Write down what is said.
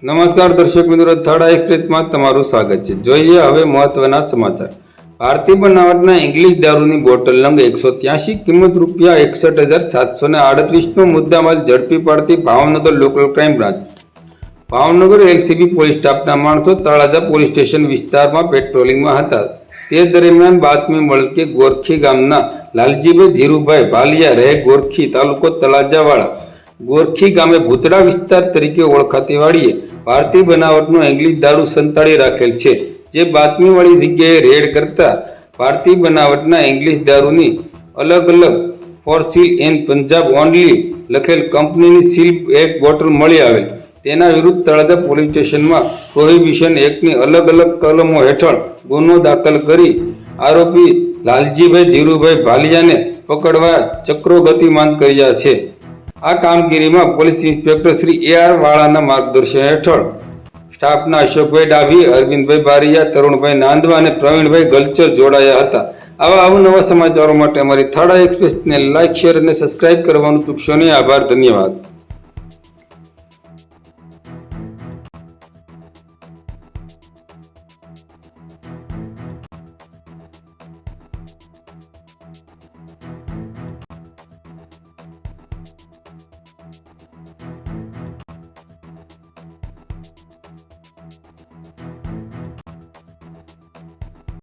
નમસ્કાર દર્શક મિત્રો, થર્ડ એક્સપ્રેસમાં તમારું સ્વાગત છે. જોઈએ હવે મહત્વના સમાચાર. ભારતીય બનાવટના ઇંગ્લિશ દારૂની બોટલ નંગ 183, કિંમત ₹61,738નો મુદ્દામાલ ઝડપી પાડતી Bhavnagar local crime branch. Bhavnagar LCB police સ્ટાફના માણસો તળાજા પોલીસ સ્ટેશન વિસ્તારમાં પેટ્રોલિંગમાં હતા. તે દરમિયાન બાતમી મળેલ કે ગોરખી ગામના લાલજીભાઈ ધીરુભાઈ ભાલિયા રહે ગોરખી, તાલુકો તળાજાવાળા ગોરખી ગામે ભૂતડા વિસ્તાર તરીકે ઓળખાતી વાડીએ ભારતીય બનાવટનો ઇંગ્લિશ દારૂ સંતાડી રાખેલ છે. જે બાતમીવાળી જગ્યાએ રેડ કરતા ભારતીય બનાવટના ઇંગ્લિશ દારૂની અલગ અલગ for seal and Punjab only લખેલ કંપનીની સીલ એક બોટલ મળી આવેલ. તેના વિરુદ્ધ તળાજા પોલીસ સ્ટેશનમાં પ્રોહિબિશન એક્ટની અલગ અલગ કલમો હેઠળ ગુનો દાખલ કરી આરોપી લાલજીભાઈ ધીરુભાઈ ભાલિયાને પકડવા ચક્રો ગતિમાન કર્યા છે. આ કામગીરીમાં પોલીસ ઇન્સ્પેક્ટર શ્રી AR વાળાના માર્ગદર્શન હેઠળ સ્ટાફના અશોકભાઈ ડાભી, અરવિંદભાઈ બારિયા, તરુણભાઈ નાંદવા અને પ્રવીણભાઈ ગલચર જોડાયા હતા. આવા અવનવા સમાચારો માટે અમારી થર્ડ એક્સપ્રેસને લાઇક, શેર અને સબસ્ક્રાઇબ કરવાનું ચૂકશો નહીં. આભાર, ધન્યવાદ.